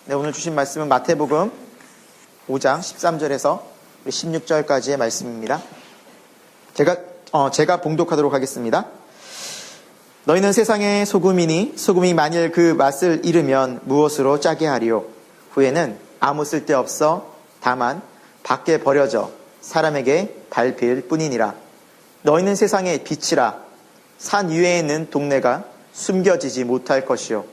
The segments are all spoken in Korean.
네, 오늘 주신 말씀은 마태복음 5장 13절에서 16절까지의 말씀입니다. 제가 봉독하도록 하겠습니다. 너희는 세상의 소금이니 소금이 만일 그 맛을 잃으면 무엇으로 짜게 하리요? 후에는 아무 쓸데없어 다만 밖에 버려져 사람에게 밟힐 뿐이니라. 너희는 세상의 빛이라. 산 위에 있는 동네가 숨겨지지 못할 것이요.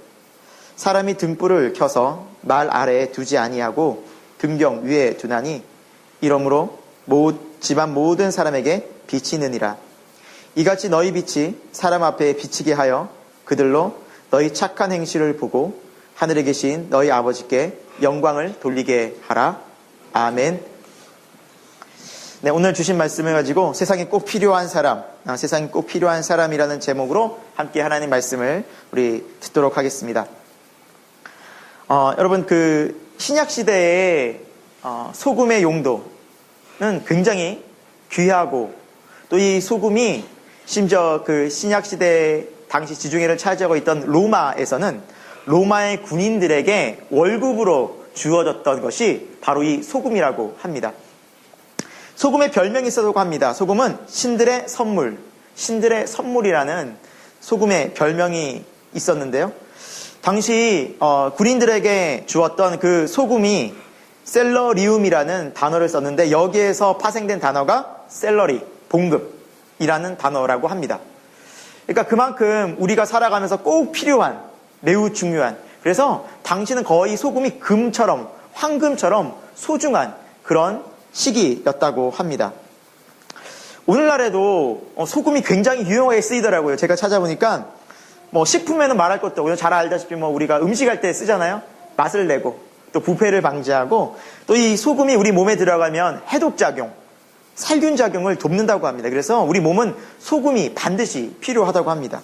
사람이 등불을 켜서 말 아래에 두지 아니하고 등경 위에 두나니 이러므로 집안 모든 사람에게 비치느니라. 이같이 너희 빛이 사람 앞에 비치게 하여 그들로 너희 착한 행실을 보고 하늘에 계신 너희 아버지께 영광을 돌리게 하라. 아멘. 네, 오늘 주신 말씀을 가지고 세상에 꼭 필요한 사람, 세상에 꼭 필요한 사람이라는 제목으로 함께 하나님 말씀을 우리 듣도록 하겠습니다. 여러분, 신약 시대의 소금의 용도는 굉장히 귀하고 또 이 소금이 심지어 신약 시대 당시 지중해를 차지하고 있던 로마에서는 로마의 군인들에게 월급으로 주어졌던 것이 바로 이 소금이라고 합니다. 소금의 별명이 있었다고 합니다. 소금은 신들의 선물이라는 소금의 별명이 있었는데요. 당시 군인들에게 주었던 그 소금이 셀러리움이라는 단어를 썼는데 여기에서 파생된 단어가 셀러리, 봉급이라는 단어라고 합니다. 그러니까 그만큼 우리가 살아가면서 꼭 필요한, 매우 중요한, 그래서 당시는 거의 소금이 금처럼, 황금처럼 소중한 그런 시기였다고 합니다. 오늘날에도 소금이 굉장히 유용하게 쓰이더라고요. 제가 찾아보니까 식품에는 말할 것도 없고 잘 알다시피 우리가 음식할 때 쓰잖아요. 맛을 내고 또 부패를 방지하고 또 이 소금이 우리 몸에 들어가면 해독작용, 살균작용을 돕는다고 합니다. 그래서 우리 몸은 소금이 반드시 필요하다고 합니다.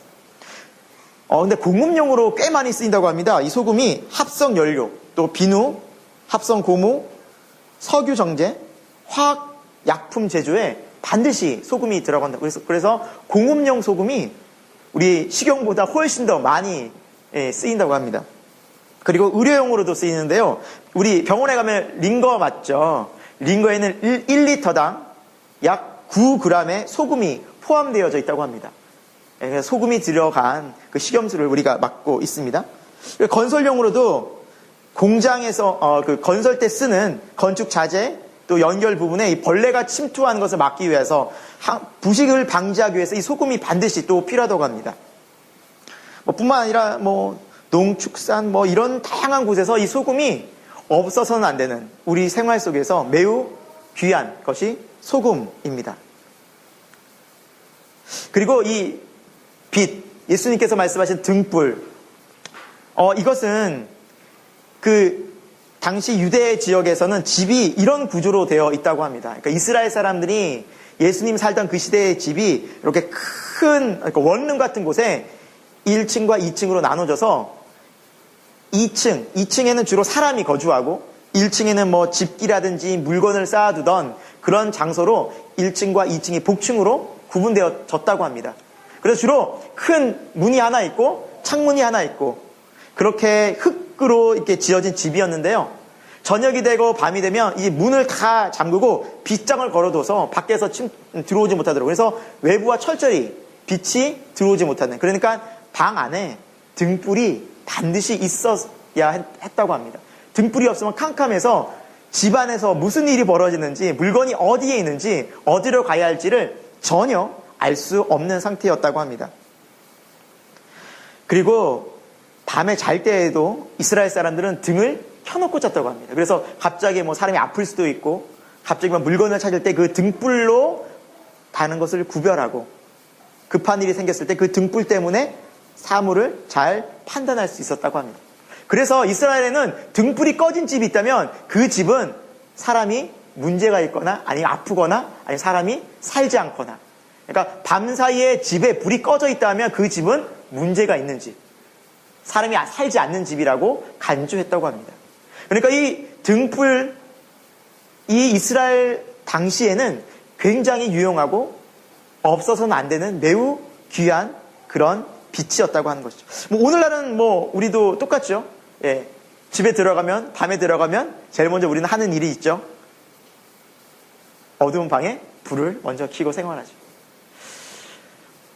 근데 공업용으로 꽤 많이 쓰인다고 합니다. 이 소금이 합성연료, 또 비누, 합성고무, 석유정제, 화학약품 제조에 반드시 소금이 들어간다. 그래서 공업용 소금이 우리 식용보다 훨씬 더 많이 쓰인다고 합니다. 그리고 의료용으로도 쓰이는데요. 우리 병원에 가면 링거 맞죠? 링거에는 1리터당 약 9g의 소금이 포함되어져 있다고 합니다. 소금이 들어간 그 식염수를 우리가 맡고 있습니다. 건설용으로도 공장에서 건설 때 쓰는 건축 자재 또 연결 부분에 이 벌레가 침투하는 것을 막기 위해서 부식을 방지하기 위해서 이 소금이 반드시 또 필요하다고 합니다. 뿐만 아니라 농축산 이런 다양한 곳에서 이 소금이 없어서는 안 되는 우리 생활 속에서 매우 귀한 것이 소금입니다. 그리고 이 빛, 예수님께서 말씀하신 등불, 이것은 당시 유대 지역에서는 집이 이런 구조로 되어 있다고 합니다. 그러니까 이스라엘 사람들이 예수님 살던 그 시대의 집이 이렇게 큰 원룸 같은 곳에 1층과 2층으로 나눠져서 2층에는 주로 사람이 거주하고 1층에는 집기라든지 물건을 쌓아두던 그런 장소로 1층과 2층이 복층으로 구분되어졌다고 합니다. 그래서 주로 큰 문이 하나 있고 창문이 하나 있고 그렇게 흙으로 이렇게 지어진 집이었는데요. 저녁이 되고 밤이 되면 이 문을 다 잠그고 빗장을 걸어둬서 밖에서 들어오지 못하도록. 그래서 외부와 철저히 빛이 들어오지 못하는. 그러니까 방 안에 등불이 반드시 있어야 했다고 합니다. 등불이 없으면 캄캄해서 집안에서 무슨 일이 벌어지는지, 물건이 어디에 있는지, 어디로 가야 할지를 전혀 알 수 없는 상태였다고 합니다. 그리고 밤에 잘 때에도 이스라엘 사람들은 등을 켜놓고 잤다고 합니다. 그래서 갑자기 사람이 아플 수도 있고 갑자기 물건을 찾을 때 그 등불로 가는 것을 구별하고 급한 일이 생겼을 때 그 등불 때문에 사물을 잘 판단할 수 있었다고 합니다. 그래서 이스라엘에는 등불이 꺼진 집이 있다면 그 집은 사람이 문제가 있거나 아니면 아프거나 아니면 사람이 살지 않거나, 그러니까 밤사이에 집에 불이 꺼져 있다면 그 집은 문제가 있는 집, 사람이 살지 않는 집이라고 간주했다고 합니다. 그러니까 이 등불, 이 이스라엘 당시에는 굉장히 유용하고 없어서는 안 되는 매우 귀한 그런 빛이었다고 하는 것이죠. 오늘날은 우리도 똑같죠. 집에 들어가면, 밤에 들어가면 제일 먼저 우리는 하는 일이 있죠. 어두운 방에 불을 먼저 켜고 생활하죠.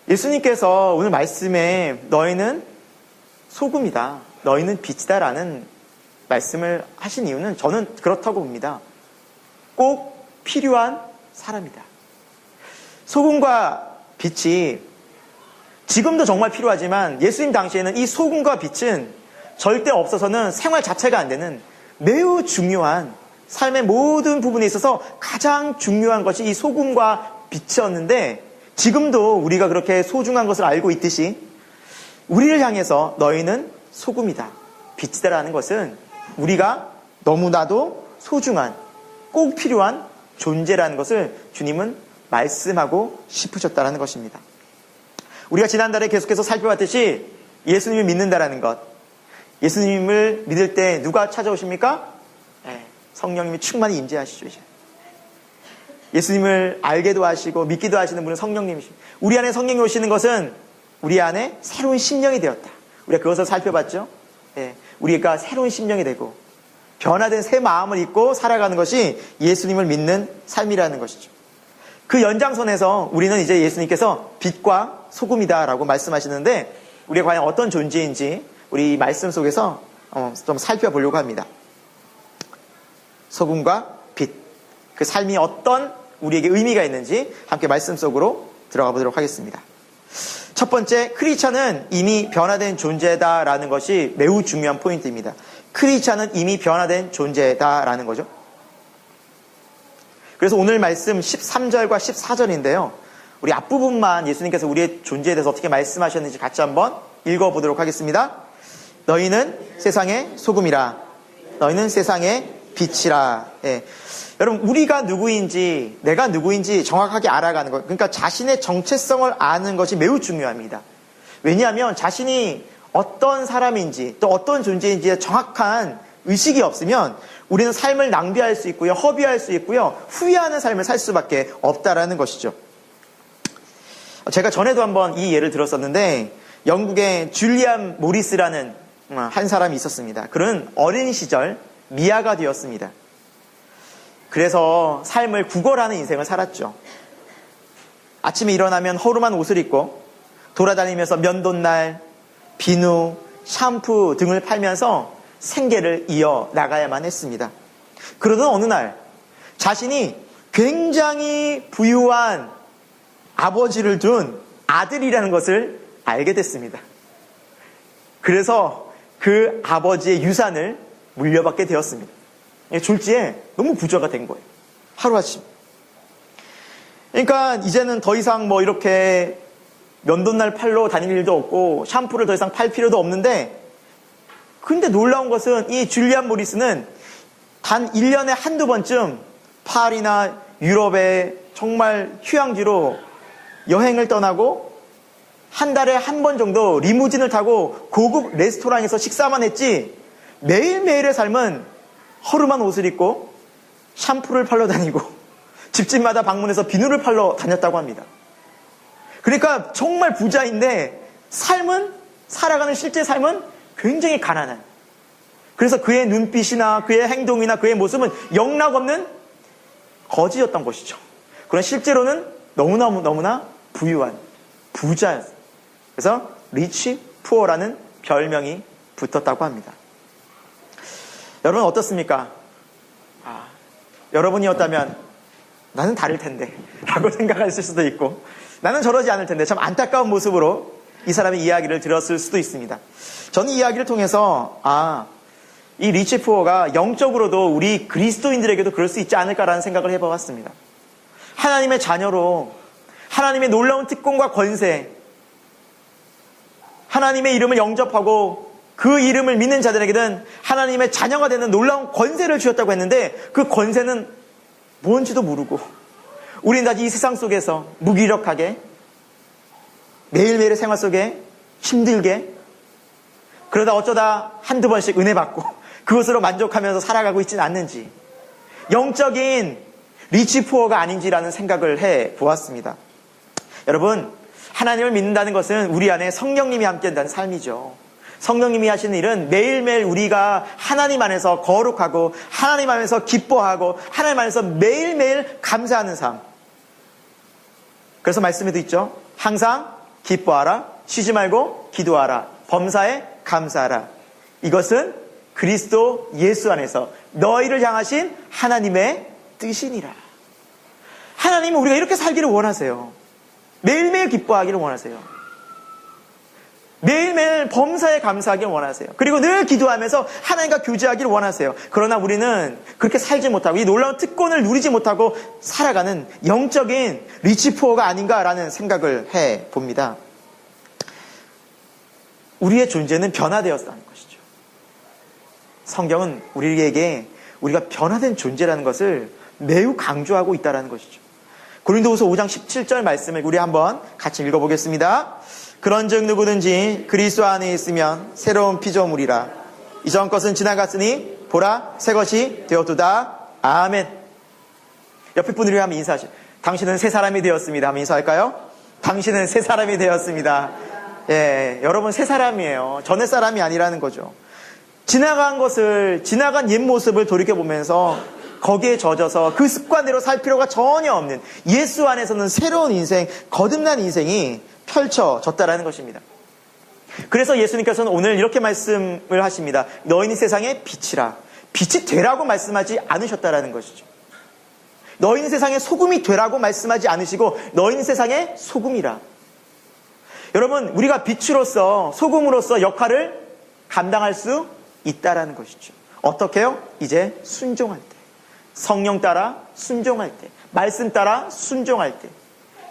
예수님께서 오늘 말씀에 너희는 소금이다, 너희는 빛이다 라는 말씀을 하신 이유는 저는 그렇다고 봅니다. 꼭 필요한 사람이다. 소금과 빛이 지금도 정말 필요하지만 예수님 당시에는 이 소금과 빛은 절대 없어서는 생활 자체가 안 되는 매우 중요한, 삶의 모든 부분에 있어서 가장 중요한 것이 이 소금과 빛이었는데, 지금도 우리가 그렇게 소중한 것을 알고 있듯이 우리를 향해서 너희는 소금이다, 빛이다라는 것은 우리가 너무나도 소중한, 꼭 필요한 존재라는 것을 주님은 말씀하고 싶으셨다는 것입니다. 우리가 지난달에 계속해서 살펴봤듯이 예수님을 믿는다라는 것, 예수님을 믿을 때 누가 찾아오십니까? 성령님이 충만히 임재하시죠. 이제. 예수님을 알게도 하시고 믿기도 하시는 분은 성령님이십니다. 우리 안에 성령이 오시는 것은 우리 안에 새로운 심령이 되었다. 우리가 그것을 살펴봤죠. 우리가 새로운 심령이 되고 변화된 새 마음을 입고 살아가는 것이 예수님을 믿는 삶이라는 것이죠. 그 연장선에서 우리는 이제 예수님께서 빛과 소금이다라고 말씀하시는데, 우리가 과연 어떤 존재인지 우리 말씀 속에서 좀 살펴보려고 합니다. 소금과 빛, 그 삶이 어떤 우리에게 의미가 있는지 함께 말씀 속으로 들어가 보도록 하겠습니다. 첫 번째, 크리스찬은 이미 변화된 존재다라는 것이 매우 중요한 포인트입니다. 크리스찬은 이미 변화된 존재다라는 거죠. 그래서 오늘 말씀 13절과 14절인데요. 우리 앞부분만 예수님께서 우리의 존재에 대해서 어떻게 말씀하셨는지 같이 한번 읽어보도록 하겠습니다. 너희는 세상의 소금이라, 너희는 세상의 빛이라. 여러분, 우리가 누구인지, 내가 누구인지 정확하게 알아가는 것, 그러니까 자신의 정체성을 아는 것이 매우 중요합니다. 왜냐하면 자신이 어떤 사람인지 또 어떤 존재인지에 정확한 의식이 없으면 우리는 삶을 낭비할 수 있고요, 허비할 수 있고요, 후회하는 삶을 살 수밖에 없다라는 것이죠. 제가 전에도 한번 이 예를 들었었는데, 영국의 줄리안 모리스라는 한 사람이 있었습니다. 그는 어린 시절 미아가 되었습니다. 그래서 삶을 구걸하는 인생을 살았죠. 아침에 일어나면 허름한 옷을 입고 돌아다니면서 면도날, 비누, 샴푸 등을 팔면서 생계를 이어나가야만 했습니다. 그러던 어느 날 자신이 굉장히 부유한 아버지를 둔 아들이라는 것을 알게 됐습니다. 그래서 그 아버지의 유산을 물려받게 되었습니다. 졸지에 너무 부자가 된 거예요. 하루아침. 그러니까 이제는 더 이상 이렇게 면도날 팔러 다닐 일도 없고 샴푸를 더 이상 팔 필요도 없는데, 근데 놀라운 것은 이 줄리안 모리스는 단 1년에 한두 번쯤 파리나 유럽의 정말 휴양지로 여행을 떠나고 한 달에 한 번 정도 리무진을 타고 고급 레스토랑에서 식사만 했지, 매일매일의 삶은 허름한 옷을 입고 샴푸를 팔러 다니고 집집마다 방문해서 비누를 팔러 다녔다고 합니다. 그러니까 정말 부자인데 삶은, 살아가는 실제 삶은 굉장히 가난한, 그래서 그의 눈빛이나 그의 행동이나 그의 모습은 영락없는 거지였던 것이죠. 그러나 실제로는 너무나 부유한 부자였어요. 그래서 리치 푸어라는 별명이 붙었다고 합니다. 여러분 어떻습니까? 여러분이었다면 나는 다를 텐데 라고 생각하실 수도 있고, 나는 저러지 않을 텐데, 참 안타까운 모습으로 이 사람의 이야기를 들었을 수도 있습니다. 저는 이 이야기를 통해서 이 리치 푸어가 영적으로도 우리 그리스도인들에게도 그럴 수 있지 않을까라는 생각을 해보았습니다. 하나님의 자녀로 하나님의 놀라운 특권과 권세, 하나님의 이름을 영접하고 그 이름을 믿는 자들에게는 하나님의 자녀가 되는 놀라운 권세를 주셨다고 했는데, 그 권세는 뭔지도 모르고 우리는 다 이 세상 속에서 무기력하게 매일매일의 생활 속에 힘들게, 그러다 어쩌다 한두 번씩 은혜 받고 그것으로 만족하면서 살아가고 있지는 않는지, 영적인 리치 푸어가 아닌지라는 생각을 해 보았습니다. 여러분, 하나님을 믿는다는 것은 우리 안에 성령님이 함께 한다는 삶이죠. 성령님이 하시는 일은 매일매일 우리가 하나님 안에서 거룩하고 하나님 안에서 기뻐하고 하나님 안에서 매일매일 감사하는 삶. 그래서 말씀에도 있죠. 항상 기뻐하라, 쉬지 말고 기도하라, 범사에 감사하라. 이것은 그리스도 예수 안에서 너희를 향하신 하나님의 뜻이니라. 하나님은 우리가 이렇게 살기를 원하세요. 매일매일 기뻐하기를 원하세요. 매일매일 범사에 감사하기를 원하세요. 그리고 늘 기도하면서 하나님과 교제하기를 원하세요. 그러나 우리는 그렇게 살지 못하고 이 놀라운 특권을 누리지 못하고 살아가는 영적인 리치푸어가 아닌가라는 생각을 해봅니다. 우리의 존재는 변화되었다는 것이죠. 성경은 우리에게 우리가 변화된 존재라는 것을 매우 강조하고 있다는 것이죠. 고린도후서 5장 17절 말씀을 우리 한번 같이 읽어보겠습니다. 그런즉 누구든지 그리스도 안에 있으면 새로운 피조물이라. 이전 것은 지나갔으니 보라 새 것이 되었도다. 아멘. 옆에 분들이 한번 인사하시죠. 당신은 새 사람이 되었습니다. 한번 인사할까요? 당신은 새 사람이 되었습니다. 예, 여러분 새 사람이에요. 전의 사람이 아니라는 거죠. 지나간 옛 모습을 돌이켜보면서 거기에 젖어서 그 습관대로 살 필요가 전혀 없는 예수 안에서는 새로운 인생, 거듭난 인생이 펼쳐졌다라는 것입니다. 그래서 예수님께서는 오늘 이렇게 말씀을 하십니다. 너희는 세상의 빛이라. 빛이 되라고 말씀하지 않으셨다라는 것이죠. 너희는 세상의 소금이 되라고 말씀하지 않으시고 너희는 세상의 소금이라. 여러분, 우리가 빛으로서 소금으로서 역할을 감당할 수 있다라는 것이죠. 어떻게요? 이제 순종할 때, 성령 따라 순종할 때, 말씀 따라 순종할 때,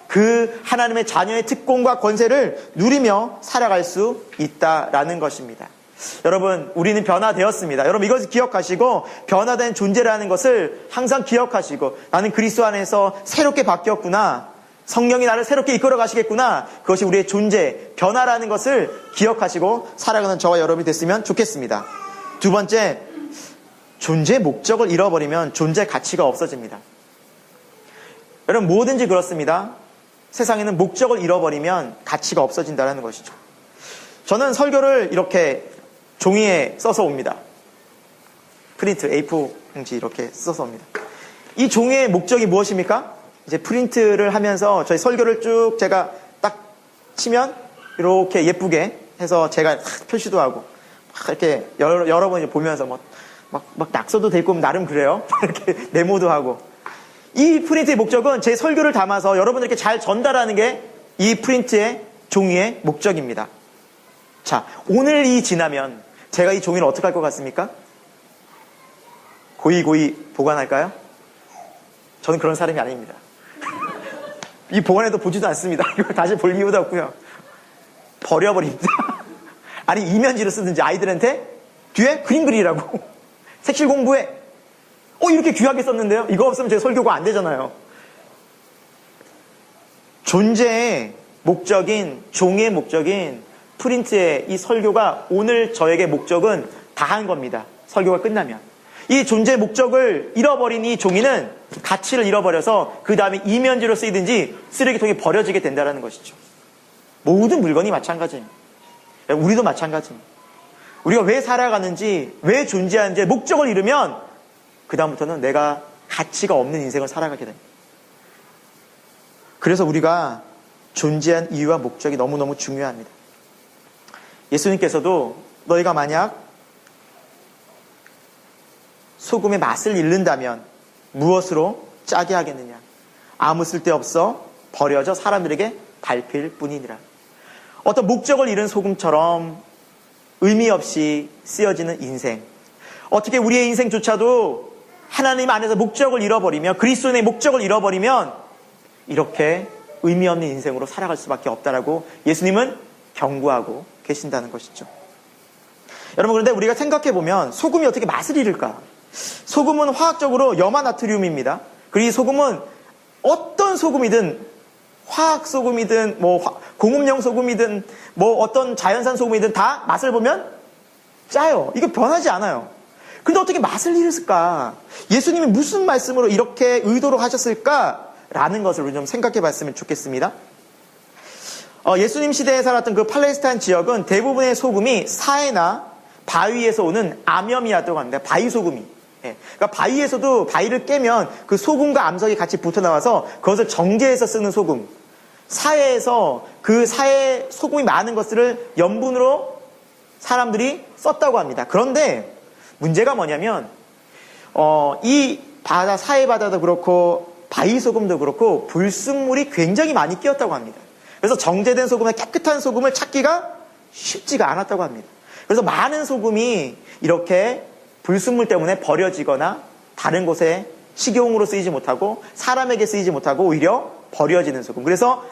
그 하나님의 자녀의 특권과 권세를 누리며 살아갈 수 있다라는 것입니다. 여러분, 우리는 변화되었습니다. 여러분, 이것을 기억하시고 변화된 존재라는 것을 항상 기억하시고 나는 그리스도 안에서 새롭게 바뀌었구나, 성령이 나를 새롭게 이끌어 가시겠구나, 그것이 우리의 존재, 변화라는 것을 기억하시고 살아가는 저와 여러분이 됐으면 좋겠습니다. 두 번째, 존재의 목적을 잃어버리면 존재의 가치가 없어집니다. 여러분, 뭐든지 그렇습니다. 세상에는 목적을 잃어버리면 가치가 없어진다는 것이죠. 저는 설교를 이렇게 종이에 써서 옵니다. 프린트, A4 용지 이렇게 써서 옵니다. 이 종이의 목적이 무엇입니까? 이제 프린트를 하면서 저희 설교를 쭉 제가 딱 치면 이렇게 예쁘게 해서 제가 표시도 하고 막 이렇게 여러 번 보면서 막 낙서도 되고 나름 그래요. 이렇게 메모도 하고. 이 프린트의 목적은 제 설교를 담아서 여러분들께 잘 전달하는 게 이 프린트의 종이의 목적입니다. 자, 오늘이 지나면 제가 이 종이를 어떻게 할 것 같습니까? 고이 보관할까요? 저는 그런 사람이 아닙니다. 이 보관해도 보지도 않습니다. 이걸 다시 볼 이유도 없고요. 버려버립니다. 아니, 이면지로 쓰든지 아이들한테 뒤에 그림 그리라고. 색칠 공부해. 이렇게 귀하게 썼는데요? 이거 없으면 제 설교가 안 되잖아요. 존재의 목적인, 종이의 목적인 프린트의 이 설교가 오늘 저에게 목적은 다한 겁니다. 설교가 끝나면. 이 존재의 목적을 잃어버린 이 종이는 가치를 잃어버려서 그 다음에 이면지로 쓰이든지 쓰레기통에 버려지게 된다는 것이죠. 모든 물건이 마찬가지입니다. 우리도 마찬가지입니다. 우리가 왜 살아가는지, 왜 존재하는지 목적을 잃으면 그 다음부터는 내가 가치가 없는 인생을 살아가게 됩니다. 그래서 우리가 존재한 이유와 목적이 너무너무 중요합니다. 예수님께서도 너희가 만약 소금의 맛을 잃는다면 무엇으로 짜게 하겠느냐? 아무 쓸데없어 버려져 사람들에게 밟힐 뿐이니라. 어떤 목적을 잃은 소금처럼 의미 없이 쓰여지는 인생. 어떻게 우리의 인생조차도 하나님 안에서 목적을 잃어버리면, 그리스도의 목적을 잃어버리면 이렇게 의미 없는 인생으로 살아갈 수밖에 없다라고 예수님은 경고하고 계신다는 것이죠. 여러분, 그런데 우리가 생각해보면 소금이 어떻게 맛을 잃을까? 소금은 화학적으로 염화나트륨입니다. 그리고 이 소금은 어떤 소금이든, 화학 소금이든 공업용 소금이든 어떤 자연산 소금이든 다 맛을 보면 짜요. 이거 변하지 않아요. 근데 어떻게 맛을 잃었을까? 예수님이 무슨 말씀으로 이렇게 의도로 하셨을까라는 것을 우리 좀 생각해 봤으면 좋겠습니다. 예수님 시대에 살았던 그 팔레스타인 지역은 대부분의 소금이 사해나 바위에서 오는 암염이었다고 합니다. 바위 소금이. 그러니까 바위에서도 바위를 깨면 그 소금과 암석이 같이 붙어 나와서 그것을 정제해서 쓰는 소금. 사해에서 그 사해 소금이 많은 것들을 염분으로 사람들이 썼다고 합니다. 그런데 문제가 뭐냐면 이 바다, 사해 바다도 그렇고 바위 소금도 그렇고 불순물이 굉장히 많이 끼었다고 합니다. 그래서 정제된 소금에 깨끗한 소금을 찾기가 쉽지가 않았다고 합니다. 그래서 많은 소금이 이렇게 불순물 때문에 버려지거나 다른 곳에 식용으로 쓰이지 못하고 사람에게 쓰이지 못하고 오히려 버려지는 소금. 그래서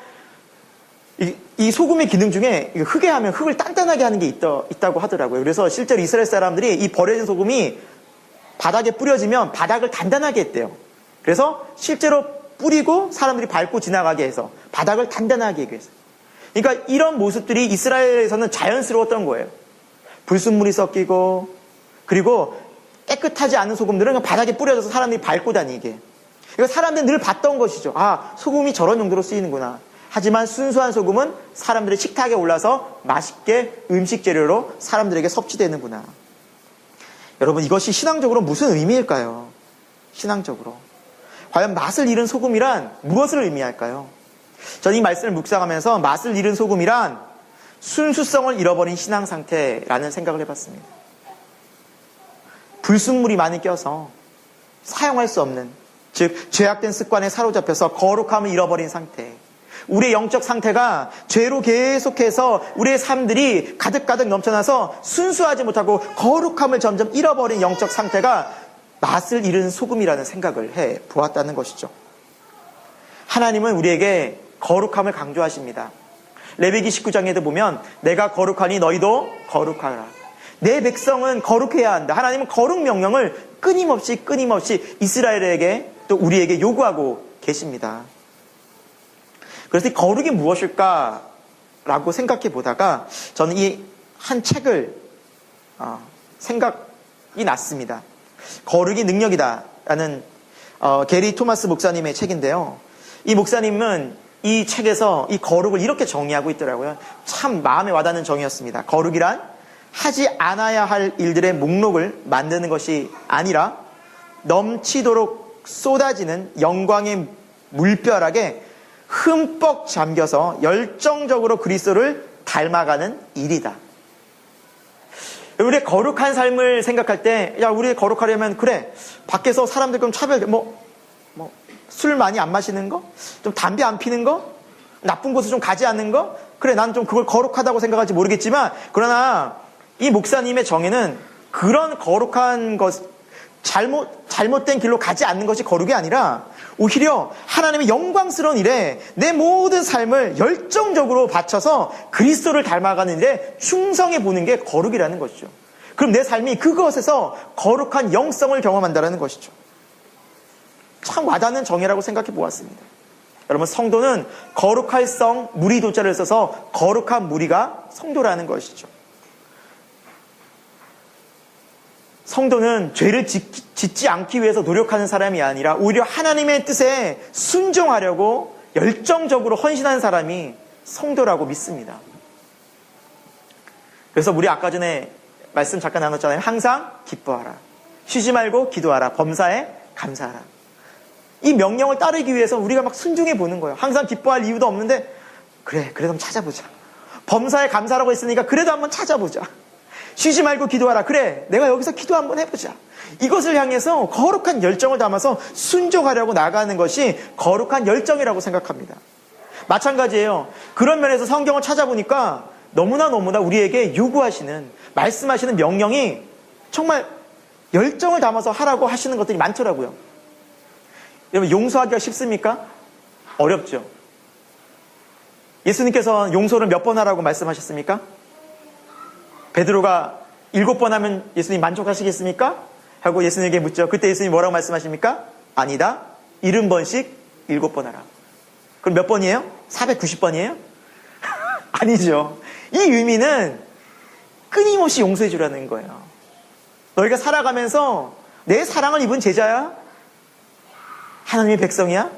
이 소금의 기능 중에 흙에 하면 흙을 단단하게 하는 게 있다고 하더라고요. 그래서 실제로 이스라엘 사람들이 이 버려진 소금이 바닥에 뿌려지면 바닥을 단단하게 했대요. 그래서 실제로 뿌리고 사람들이 밟고 지나가게 해서 바닥을 단단하게 하기 위해서. 그러니까 이런 모습들이 이스라엘에서는 자연스러웠던 거예요. 불순물이 섞이고 그리고 깨끗하지 않은 소금들은 그냥 바닥에 뿌려져서 사람들이 밟고 다니게. 그러니까 사람들은 늘 봤던 것이죠. 아, 소금이 저런 용도로 쓰이는구나. 하지만 순수한 소금은 사람들의 식탁에 올라서 맛있게 음식 재료로 사람들에게 섭취되는구나. 여러분, 이것이 신앙적으로 무슨 의미일까요? 신앙적으로. 과연 맛을 잃은 소금이란 무엇을 의미할까요? 저는 이 말씀을 묵상하면서 맛을 잃은 소금이란 순수성을 잃어버린 신앙 상태라는 생각을 해봤습니다. 불순물이 많이 껴서 사용할 수 없는, 즉 죄악된 습관에 사로잡혀서 거룩함을 잃어버린 상태. 우리의 영적 상태가 죄로 계속해서 우리의 삶들이 가득가득 넘쳐나서 순수하지 못하고 거룩함을 점점 잃어버린 영적 상태가 맛을 잃은 소금이라는 생각을 해 보았다는 것이죠. 하나님은 우리에게 거룩함을 강조하십니다. 레위기 19장에도 보면 내가 거룩하니 너희도 거룩하라. 내 백성은 거룩해야 한다. 하나님은 거룩 명령을 끊임없이 이스라엘에게 또 우리에게 요구하고 계십니다. 그래서 이 거룩이 무엇일까라고 생각해 보다가 저는 이 한 책을 생각이 났습니다. 거룩이 능력이다라는 게리 토마스 목사님의 책인데요. 이 목사님은 이 책에서 이 거룩을 이렇게 정의하고 있더라고요. 참 마음에 와닿는 정의였습니다. 거룩이란 하지 않아야 할 일들의 목록을 만드는 것이 아니라 넘치도록 쏟아지는 영광의 물벼락에 흠뻑 잠겨서 열정적으로 그리스도를 닮아가는 일이다. 우리의 거룩한 삶을 생각할 때, 야, 우리 거룩하려면, 그래, 밖에서 사람들 그럼 차별, 술 많이 안 마시는 거? 좀 담배 안 피는 거? 나쁜 곳을 좀 가지 않는 거? 그래, 난 좀 그걸 거룩하다고 생각할지 모르겠지만, 그러나 이 목사님의 정의는 그런 거룩한 것, 잘못된 길로 가지 않는 것이 거룩이 아니라, 오히려 하나님의 영광스러운 일에 내 모든 삶을 열정적으로 바쳐서 그리스도를 닮아가는 일에 충성해 보는 게 거룩이라는 것이죠. 그럼 내 삶이 그것에서 거룩한 영성을 경험한다는 것이죠. 참 와닿는 정의라고 생각해 보았습니다. 여러분, 성도는 거룩할 성 무리도자를 써서 거룩한 무리가 성도라는 것이죠. 성도는 죄를 짓지 않기 위해서 노력하는 사람이 아니라 오히려 하나님의 뜻에 순종하려고 열정적으로 헌신하는 사람이 성도라고 믿습니다. 그래서 우리 아까 전에 말씀 잠깐 나눴잖아요. 항상 기뻐하라. 쉬지 말고 기도하라. 범사에 감사하라. 이 명령을 따르기 위해서 우리가 막 순종해 보는 거예요. 항상 기뻐할 이유도 없는데 그래, 그래도 한번 찾아보자. 범사에 감사라고 했으니까 그래도 한번 찾아보자. 쉬지 말고 기도하라. 그래, 내가 여기서 기도 한번 해보자. 이것을 향해서 거룩한 열정을 담아서 순종하려고 나가는 것이 거룩한 열정이라고 생각합니다. 마찬가지예요. 그런 면에서 성경을 찾아보니까 너무나 우리에게 요구하시는, 말씀하시는 명령이 정말 열정을 담아서 하라고 하시는 것들이 많더라고요. 여러분, 용서하기가 쉽습니까? 어렵죠. 예수님께서 용서를 몇 번 하라고 말씀하셨습니까? 베드로가 7번 하면 예수님 만족하시겠습니까? 하고 예수님에게 묻죠. 그때 예수님 뭐라고 말씀하십니까? 아니다. 70번씩 7번 하라. 그럼 몇 번이에요? 490번이에요? 아니죠. 이 의미는 끊임없이 용서해 주라는 거예요. 너희가 살아가면서 내 사랑을 입은 제자야? 하나님의 백성이야?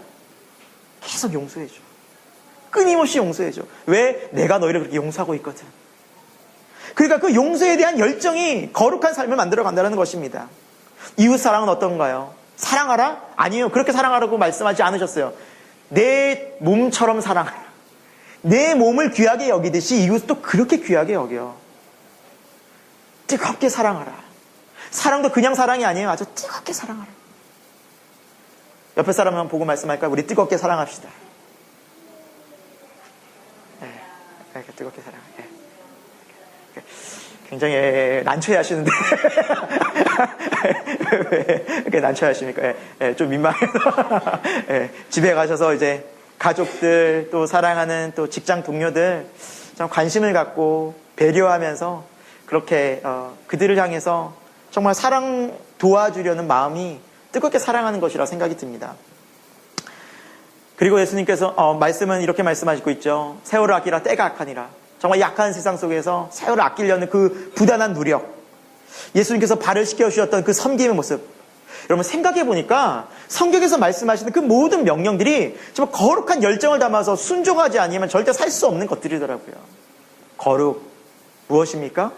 계속 용서해 줘. 끊임없이 용서해줘. 왜? 내가 너희를 그렇게 용서하고 있거든. 그러니까 그 용서에 대한 열정이 거룩한 삶을 만들어 간다는 것입니다. 이웃 사랑은 어떤가요? 사랑하라? 아니요. 그렇게 사랑하라고 말씀하지 않으셨어요. 내 몸처럼 사랑하라. 내 몸을 귀하게 여기듯이 이웃도 그렇게 귀하게 여겨. 뜨겁게 사랑하라. 사랑도 그냥 사랑이 아니에요. 아주 뜨겁게 사랑하라. 옆에 사람 한번 보고 말씀할까요? 우리 뜨겁게 사랑합시다. 이렇게 뜨겁게 사랑해. 굉장히 난처해 하시는데. 왜 이렇게 난처해 하십니까? 좀 민망해서. 집에 가셔서 이제 가족들, 또 사랑하는 또 직장 동료들, 참 관심을 갖고 배려하면서 그렇게, 그들을 향해서 정말 사랑 도와주려는 마음이 뜨겁게 사랑하는 것이라 생각이 듭니다. 그리고 예수님께서 말씀은 이렇게 말씀하시고 있죠. 세월을 아끼라 때가 악하니라. 정말 약한 세상 속에서 세월을 아끼려는 그 부단한 노력, 예수님께서 발을 씻겨주셨던 그 섬김의 모습, 여러분 생각해 보니까 성경에서 말씀하시는 그 모든 명령들이 정말 거룩한 열정을 담아서 순종하지 않으면 절대 살 수 없는 것들이더라고요. 거룩 무엇입니까?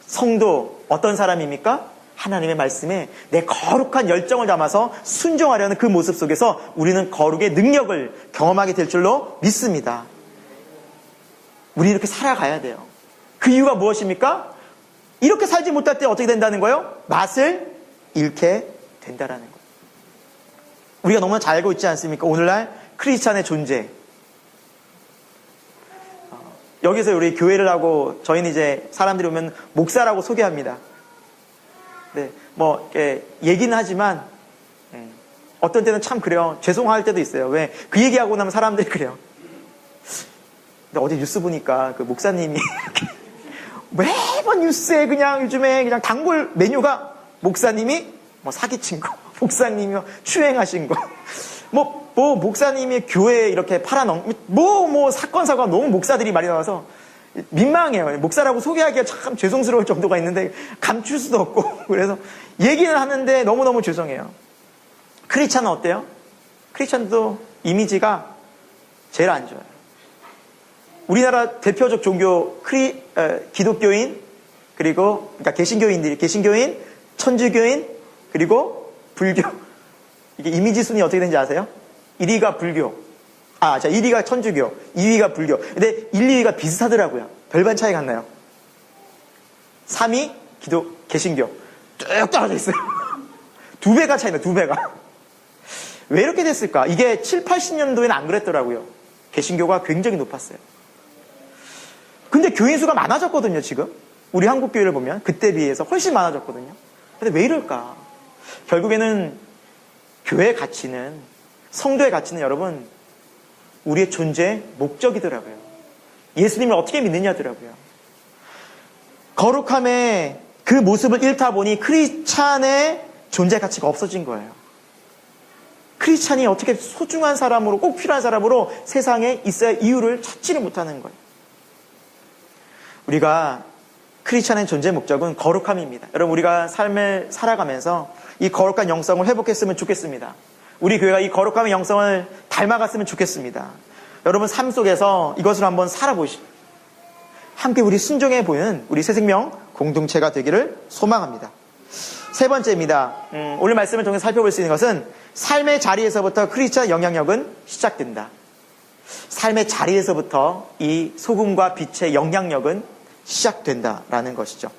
성도 어떤 사람입니까? 하나님의 말씀에 내 거룩한 열정을 담아서 순종하려는 그 모습 속에서 우리는 거룩의 능력을 경험하게 될 줄로 믿습니다. 우리 이렇게 살아가야 돼요. 그 이유가 무엇입니까? 이렇게 살지 못할 때 어떻게 된다는 거예요? 맛을 잃게 된다라는 거예요. 우리가 너무나 잘 알고 있지 않습니까? 오늘날 크리스찬의 존재. 여기서 우리 교회를 하고 저희는 이제 사람들이 오면 목사라고 소개합니다. 네, 뭐 얘기는 하지만 어떤 때는 참 그래요. 죄송할 때도 있어요. 왜? 그 얘기하고 나면 사람들이 그래요. 근데 어제 뉴스 보니까 그 목사님이 매번 뉴스에 그냥 요즘에 그냥 단골 메뉴가 목사님이 뭐 사기친 거, 목사님이 추행하신 거, 뭐 목사님이 교회에 이렇게 팔아넘, 사건 사고가 너무 목사들이 많이 나와서 민망해요. 목사라고 소개하기가 참 죄송스러울 정도가 있는데 감출 수도 없고 그래서 얘기는 하는데 너무너무 죄송해요. 크리스찬은 어때요? 크리스찬도 이미지가 제일 안 좋아요. 우리나라 대표적 종교 기독교인 그리고 그러니까 개신교인, 천주교인 그리고 불교. 이게 이미지 순위 어떻게 되는지 아세요? 1위가 불교. 1위가 천주교, 2위가 불교. 근데 1, 2위가 비슷하더라고요. 별반 차이가 안 나요. 3위 개신교. 쭉 떨어져 있어요. 2배가 차이나, 2배가. 왜 이렇게 됐을까? 이게 7, 80년도에는 안 그랬더라고요. 개신교가 굉장히 높았어요. 근데 교인 수가 많아졌거든요, 지금. 우리 한국 교회를 보면 그때 비해서 훨씬 많아졌거든요. 근데 왜 이럴까? 결국에는 교회의 가치는, 성도의 가치는 여러분 우리의 존재의 목적이더라고요. 예수님을 어떻게 믿느냐더라고요. 거룩함의 그 모습을 잃다 보니 크리스찬의 존재 가치가 없어진 거예요. 크리스찬이 어떻게 소중한 사람으로, 꼭 필요한 사람으로 세상에 있어야 이유를 찾지를 못하는 거예요. 우리가 크리스찬의 존재 목적은 거룩함입니다. 여러분, 우리가 삶을 살아가면서 이 거룩한 영성을 회복했으면 좋겠습니다. 우리 교회가 이 거룩함의 영성을 닮아갔으면 좋겠습니다. 여러분 삶 속에서 이것을 한번 살아보시고 함께 우리 순종해 보는 우리 새생명 공동체가 되기를 소망합니다. 세 번째입니다. 오늘 말씀을 통해 살펴볼 수 있는 것은 삶의 자리에서부터 크리스찬 영향력은 시작된다. 삶의 자리에서부터 이 소금과 빛의 영향력은 시작된다라는 것이죠.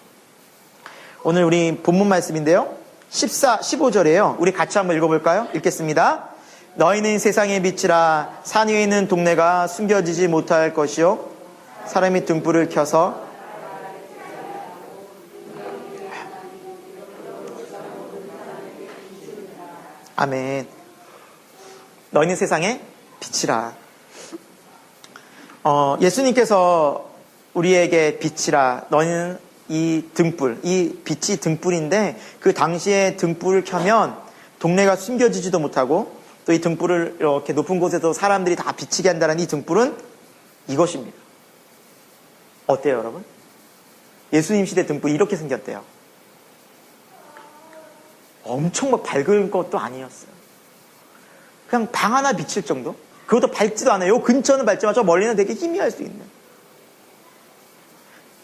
오늘 우리 본문 말씀인데요. 15절이에요. 우리 같이 한번 읽어볼까요? 읽겠습니다. 너희는 세상의 빛이라. 산 위에 있는 동네가 숨겨지지 못할 것이요 사람이 등불을 켜서 아멘. 너희는 세상의 빛이라. 예수님께서 우리에게 빛이라. 너희는 이 등불, 이 빛이 등불인데 그 당시에 등불을 켜면 동네가 숨겨지지도 못하고 또 이 등불을 이렇게 높은 곳에서 사람들이 다 비치게 한다는 이 등불은 이것입니다. 어때요, 여러분? 예수님 시대 등불이 이렇게 생겼대요. 엄청 막 밝은 것도 아니었어요. 그냥 방 하나 비칠 정도? 그것도 밟지도 않아요. 요 근처는 밟지만 저 멀리는 되게 희미할 수 있는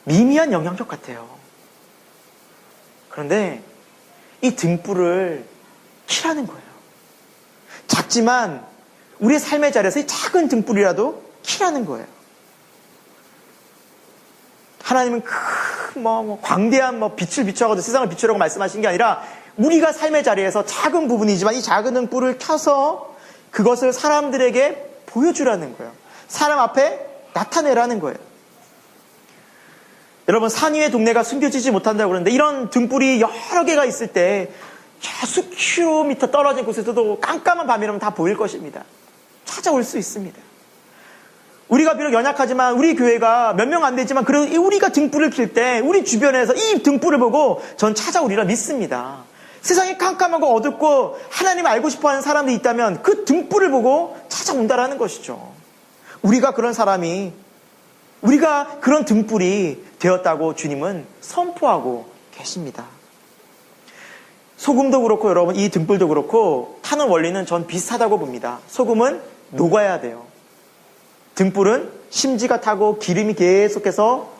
미미한 영향력 같아요. 그런데 이 등불을 켜라는 거예요. 작지만 우리의 삶의 자리에서 이 작은 등불이라도 켜라는 거예요. 하나님은 광대한 빛을 비추어가지고 세상을 비추라고 말씀하신 게 아니라 우리가 삶의 자리에서 작은 부분이지만 이 작은 등불을 켜서 그것을 사람들에게 보여주라는 거예요. 사람 앞에 나타내라는 거예요. 여러분, 산 위의 동네가 숨겨지지 못한다고 그러는데 이런 등불이 여러 개가 있을 때 수 킬로미터 떨어진 곳에서도 깜깜한 밤이라면 다 보일 것입니다. 찾아올 수 있습니다. 우리가 비록 연약하지만 우리 교회가 몇 명 안 되지만 그래도 우리가 등불을 켤 때 우리 주변에서 이 등불을 보고 전 찾아오리라 믿습니다. 세상이 깜깜하고 어둡고 하나님을 알고 싶어하는 사람들이 있다면 그 등불을 보고 찾아온다라는 것이죠. 우리가 그런 사람이, 우리가 그런 등불이 되었다고 주님은 선포하고 계십니다. 소금도 그렇고 여러분, 이 등불도 그렇고 타는 원리는 전 비슷하다고 봅니다. 소금은 녹아야 돼요. 등불은 심지가 타고 기름이 계속해서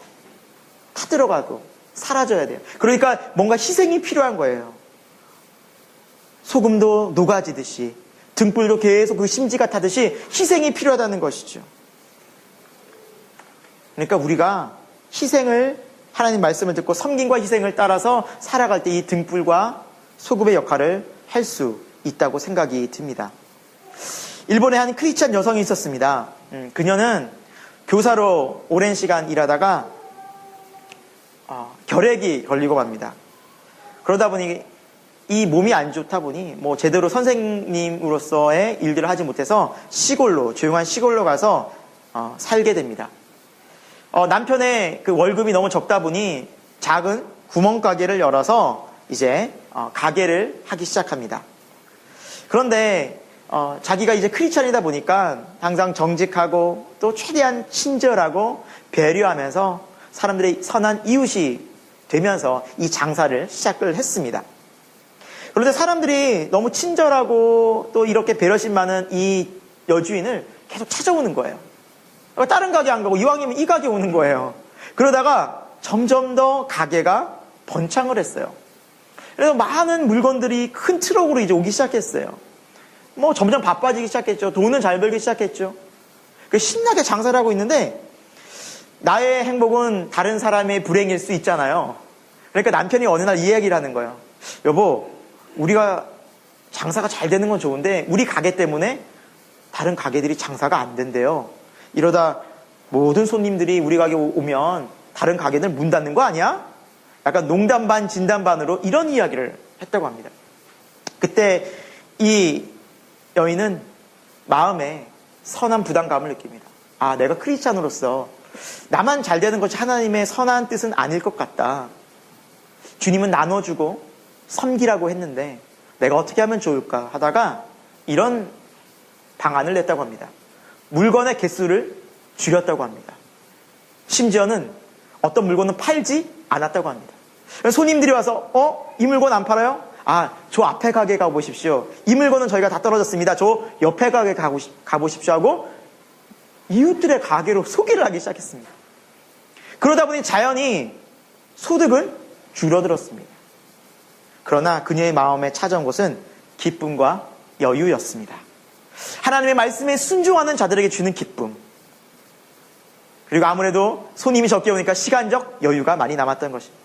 타들어가고 사라져야 돼요. 그러니까 뭔가 희생이 필요한 거예요. 소금도 녹아지듯이 등불도 계속 그 심지가 타듯이 희생이 필요하다는 것이죠. 그러니까 우리가 희생을, 하나님 말씀을 듣고 섬김과 희생을 따라서 살아갈 때 이 등불과 소금의 역할을 할 수 있다고 생각이 듭니다. 일본에 한 크리스찬 여성이 있었습니다. 그녀는 교사로 오랜 시간 일하다가 결핵이 걸리고 맙니다. 그러다 보니 이 몸이 안 좋다 보니 제대로 선생님으로서의 일들을 하지 못해서 시골로, 조용한 시골로 가서 살게 됩니다. 남편의 그 월급이 너무 적다 보니 작은 구멍가게를 열어서 이제 가게를 하기 시작합니다. 그런데 자기가 이제 크리스찬이다 보니까 항상 정직하고 또 최대한 친절하고 배려하면서 사람들의 선한 이웃이 되면서 이 장사를 시작을 했습니다. 그런데 사람들이 너무 친절하고 또 이렇게 배려심 많은 이 여주인을 계속 찾아오는 거예요. 다른 가게 안 가고 이왕이면 이 가게 오는 거예요. 그러다가 점점 더 가게가 번창을 했어요. 그래서 많은 물건들이 큰 트럭으로 이제 오기 시작했어요. 점점 바빠지기 시작했죠. 돈은 잘 벌기 시작했죠. 신나게 장사를 하고 있는데 나의 행복은 다른 사람의 불행일 수 있잖아요. 그러니까 남편이 어느 날 이 얘기를 하는 거예요. 여보, 우리가 장사가 잘 되는 건 좋은데 우리 가게 때문에 다른 가게들이 장사가 안 된대요. 이러다 모든 손님들이 우리 가게 오면 다른 가게들 문 닫는 거 아니야? 약간 농담 반 진담 반으로 이런 이야기를 했다고 합니다. 그때 이 여인은 마음에 선한 부담감을 느낍니다. 내가 크리스찬으로서 나만 잘 되는 것이 하나님의 선한 뜻은 아닐 것 같다. 주님은 나눠주고 섬기라고 했는데 내가 어떻게 하면 좋을까 하다가 이런 방안을 냈다고 합니다. 물건의 개수를 줄였다고 합니다. 심지어는 어떤 물건은 팔지 않았다고 합니다. 손님들이 와서 이 물건 안 팔아요? 저 앞에 가게 가보십시오. 이 물건은 저희가 다 떨어졌습니다. 저 옆에 가게 가보십시오 하고 이웃들의 가게로 소개를 하기 시작했습니다. 그러다 보니 자연히 소득은 줄어들었습니다. 그러나 그녀의 마음에 찾아온 것은 기쁨과 여유였습니다. 하나님의 말씀에 순종하는 자들에게 주는 기쁨. 그리고 아무래도 손님이 적게 오니까 시간적 여유가 많이 남았던 것입니다.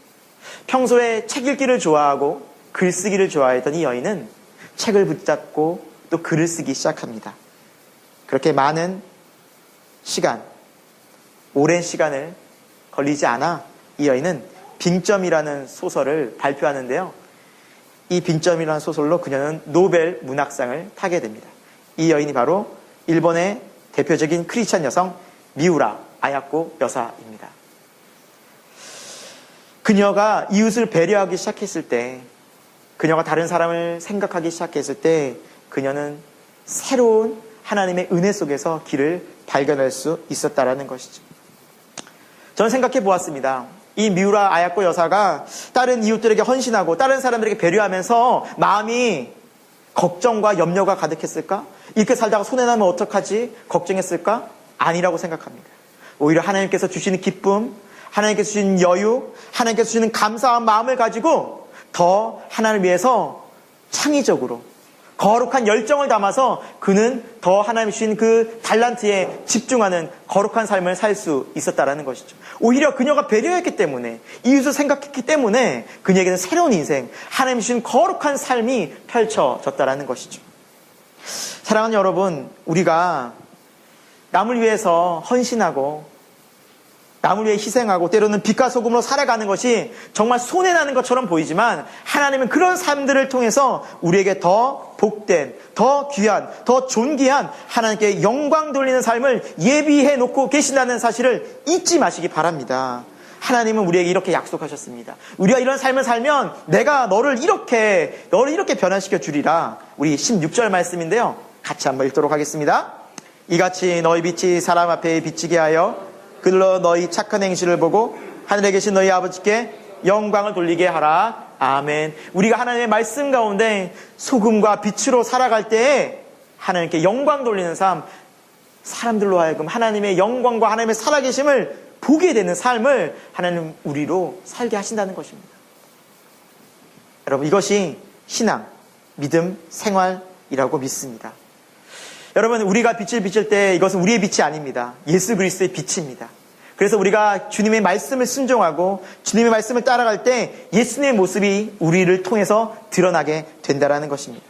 평소에 책 읽기를 좋아하고 글쓰기를 좋아했던 이 여인은 책을 붙잡고 또 글을 쓰기 시작합니다. 그렇게 많은 시간, 오랜 시간을 걸리지 않아 이 여인은 빙점이라는 소설을 발표하는데요. 이 빙점이라는 소설로 그녀는 노벨 문학상을 타게 됩니다. 이 여인이 바로 일본의 대표적인 크리스찬 여성 미우라 아야코 여사입니다. 그녀가 이웃을 배려하기 시작했을 때, 그녀가 다른 사람을 생각하기 시작했을 때 그녀는 새로운 하나님의 은혜 속에서 길을 발견할 수 있었다라는 것이죠. 저는 생각해 보았습니다. 이 미우라 아야코 여사가 다른 이웃들에게 헌신하고 다른 사람들에게 배려하면서 마음이 걱정과 염려가 가득했을까? 이렇게 살다가 손해나면 어떡하지? 걱정했을까? 아니라고 생각합니다. 오히려 하나님께서 주시는 기쁨, 하나님께서 주시는 여유, 하나님께서 주시는 감사한 마음을 가지고 더 하나님을 위해서 창의적으로 거룩한 열정을 담아서 그는 더 하나님이 주신 그 달란트에 집중하는 거룩한 삶을 살 수 있었다라는 것이죠. 오히려 그녀가 배려했기 때문에, 이웃을 생각했기 때문에 그녀에게는 새로운 인생, 하나님이 주신 거룩한 삶이 펼쳐졌다라는 것이죠. 사랑하는 여러분, 우리가 남을 위해서 헌신하고 남을 위해 희생하고 때로는 빛과 소금으로 살아가는 것이 정말 손해나는 것처럼 보이지만 하나님은 그런 삶들을 통해서 우리에게 더 복된, 더 귀한, 더 존귀한 하나님께 영광 돌리는 삶을 예비해 놓고 계신다는 사실을 잊지 마시기 바랍니다. 하나님은 우리에게 이렇게 약속하셨습니다. 우리가 이런 삶을 살면 내가 너를 이렇게 변화시켜 주리라. 우리 16절 말씀인데요. 같이 한번 읽도록 하겠습니다. 이같이 너희 빛이 사람 앞에 비치게 하여 그들로 너희 착한 행실을 보고 하늘에 계신 너희 아버지께 영광을 돌리게 하라. 아멘. 우리가 하나님의 말씀 가운데 소금과 빛으로 살아갈 때에 하나님께 영광 돌리는 삶, 사람들로 하여금 하나님의 영광과 하나님의 살아계심을 보게 되는 삶을 하나님 우리로 살게 하신다는 것입니다. 여러분, 이것이 신앙, 믿음, 생활이라고 믿습니다. 여러분, 우리가 빛을 비칠 때 이것은 우리의 빛이 아닙니다. 예수 그리스도의 빛입니다. 그래서 우리가 주님의 말씀을 순종하고 주님의 말씀을 따라갈 때 예수님의 모습이 우리를 통해서 드러나게 된다는 것입니다.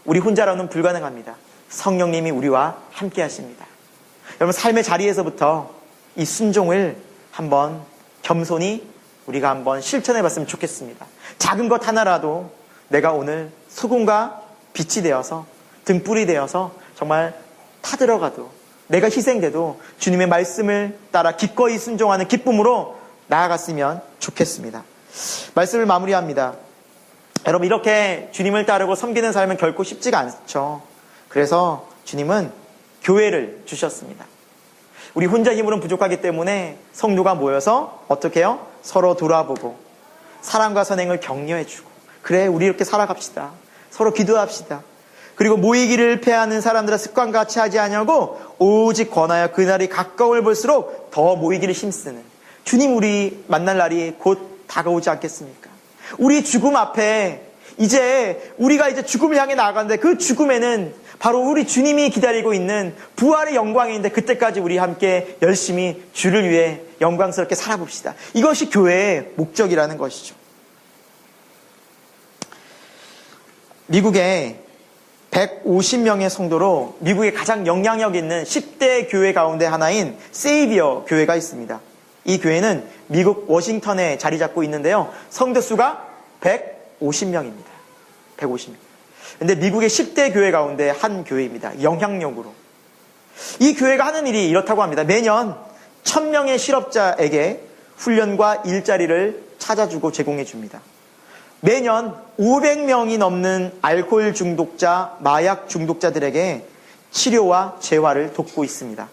우리 혼자로는 불가능합니다. 성령님이 우리와 함께 하십니다. 여러분, 삶의 자리에서부터 이 순종을 한번 겸손히 우리가 한번 실천해 봤으면 좋겠습니다. 작은 것 하나라도 내가 오늘 소금과 빛이 되어서 등불이 되어서 정말 타들어가도 내가 희생돼도 주님의 말씀을 따라 기꺼이 순종하는 기쁨으로 나아갔으면 좋겠습니다. 말씀을 마무리합니다. 여러분, 이렇게 주님을 따르고 섬기는 삶은 결코 쉽지가 않죠. 그래서 주님은 교회를 주셨습니다. 우리 혼자 힘으로는 부족하기 때문에 성도가 모여서 어떻게 해요? 서로 돌아보고 사랑과 선행을 격려해주고, 그래 우리 이렇게 살아갑시다. 서로 기도합시다. 그리고 모이기를 패하는 사람들의 습관같이 하지 아니하고 오직 권하여 그날이 가까울 볼수록 더 모이기를 힘쓰는 주님, 우리 만날 날이 곧 다가오지 않겠습니까? 우리 죽음 앞에 우리가 이제 죽음을 향해 나아가는데 그 죽음에는 바로 우리 주님이 기다리고 있는 부활의 영광인데 그때까지 우리 함께 열심히 주를 위해 영광스럽게 살아봅시다. 이것이 교회의 목적이라는 것이죠. 미국에 150명의 성도로 미국의 가장 영향력 있는 10대 교회 가운데 하나인 세이비어 교회가 있습니다. 이 교회는 미국 워싱턴에 자리 잡고 있는데요. 성도 수가 150명입니다. 150명. 근데 미국의 10대 교회 가운데 한 교회입니다. 영향력으로. 이 교회가 하는 일이 이렇다고 합니다. 매년 1000명의 실업자에게 훈련과 일자리를 찾아주고 제공해 줍니다. 매년 500명이 넘는 알코올 중독자, 마약 중독자들에게 치료와 재활을 돕고 있습니다.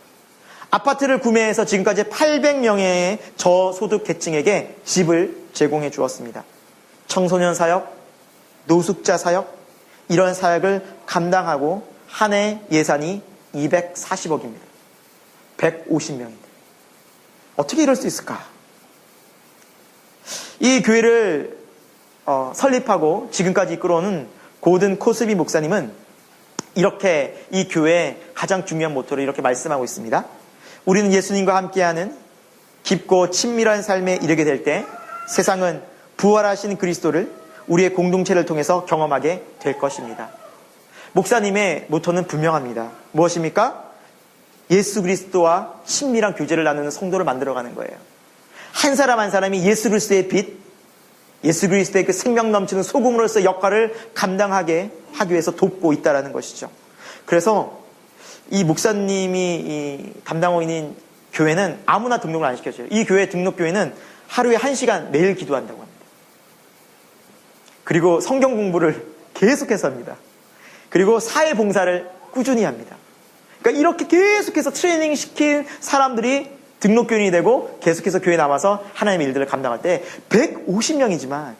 아파트를 구매해서 지금까지 800명의 저소득 계층에게 집을 제공해 주었습니다. 청소년 사역, 노숙자 사역, 이런 사역을 감당하고 한 해 예산이 240억입니다. 150명인데 어떻게 이럴 수 있을까? 이 교회를 설립하고 지금까지 이끌어오는 고든 코스비 목사님은 이렇게 이 교회의 가장 중요한 모토를 이렇게 말씀하고 있습니다. 우리는 예수님과 함께하는 깊고 친밀한 삶에 이르게 될 때 세상은 부활하신 그리스도를 우리의 공동체를 통해서 경험하게 될 것입니다. 목사님의 모토는 분명합니다. 무엇입니까? 예수 그리스도와 친밀한 교제를 나누는 성도를 만들어가는 거예요. 한 사람 한 사람이 예수 그리스도의 빛, 예수 그리스도의 그 생명 넘치는 소금으로서 역할을 감당하게 하기 위해서 돕고 있다는 것이죠. 그래서 이 목사님이 담당하고 있는 교회는 아무나 등록을 안 시켜줘요. 이 교회 등록교회는 하루에 1시간 매일 기도한다고 합니다. 그리고 성경 공부를 계속해서 합니다. 그리고 사회봉사를 꾸준히 합니다. 그러니까 이렇게 계속해서 트레이닝 시킨 사람들이 등록교인이 되고 계속해서 교회에 남아서 하나님의 일들을 감당할 때 150명이지만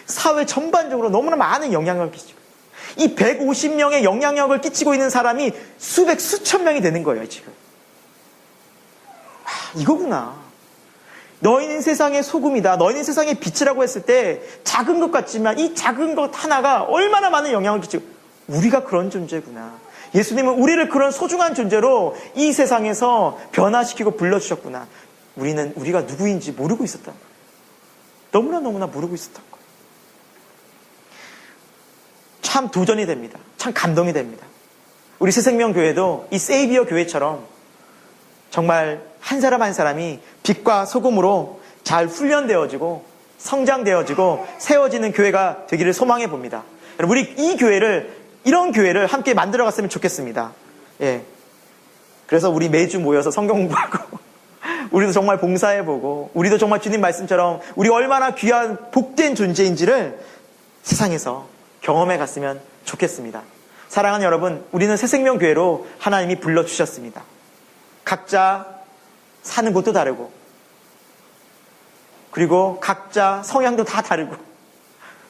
사회 전반적으로 너무나 많은 영향을 끼치고 이 150명의 영향력을 끼치고 있는 사람이 수백, 수천 명이 되는 거예요, 지금. 이거구나. 너희는 세상의 소금이다. 너희는 세상의 빛이라고 했을 때 작은 것 같지만 이 작은 것 하나가 얼마나 많은 영향을 끼치고, 우리가 그런 존재구나. 예수님은 우리를 그런 소중한 존재로 이 세상에서 변화시키고 불러주셨구나. 우리가 누구인지 모르고 있었던 거예요. 너무나 모르고 있었던 거예요. 참 도전이 됩니다. 참 감동이 됩니다. 우리 새생명교회도 이 세이비어 교회처럼 정말 한 사람 한 사람이 빛과 소금으로 잘 훈련되어지고 성장되어지고 세워지는 교회가 되기를 소망해 봅니다. 우리 이런 교회를 함께 만들어갔으면 좋겠습니다. 예. 그래서 우리 매주 모여서 성경 공부하고 우리도 정말 봉사해보고 우리도 정말 주님 말씀처럼 우리 얼마나 귀한 복된 존재인지를 세상에서 경험해 갔으면 좋겠습니다. 사랑하는 여러분, 우리는 새생명교회로 하나님이 불러주셨습니다. 각자 사는 곳도 다르고 그리고 각자 성향도 다 다르고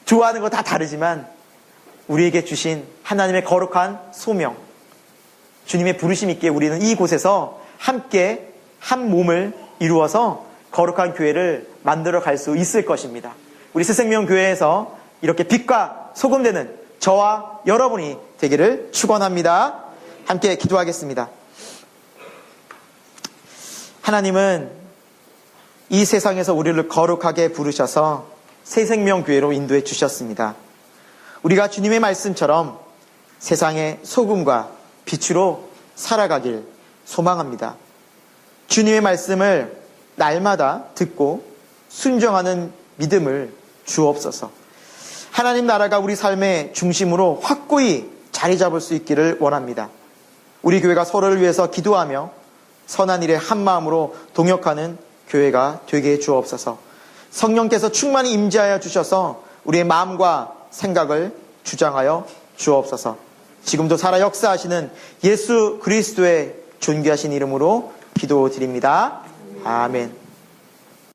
좋아하는 거 다 다르지만 우리에게 주신 하나님의 거룩한 소명, 주님의 부르심 있게 우리는 이곳에서 함께 한 몸을 이루어서 거룩한 교회를 만들어 갈 수 있을 것입니다. 우리 새생명교회에서 이렇게 빛과 소금 되는 저와 여러분이 되기를 축원합니다. 함께 기도하겠습니다. 하나님은 이 세상에서 우리를 거룩하게 부르셔서 새생명교회로 인도해 주셨습니다. 우리가 주님의 말씀처럼 세상의 소금과 빛으로 살아가길 소망합니다. 주님의 말씀을 날마다 듣고 순종하는 믿음을 주옵소서. 하나님 나라가 우리 삶의 중심으로 확고히 자리 잡을 수 있기를 원합니다. 우리 교회가 서로를 위해서 기도하며 선한 일에 한 마음으로 동역하는 교회가 되게 해 주옵소서. 성령께서 충만히 임재하여 주셔서 우리의 마음과 생각을 주장하여 주옵소서. 지금도 살아 역사하시는 예수 그리스도의 존귀하신 이름으로 기도드립니다. 아멘.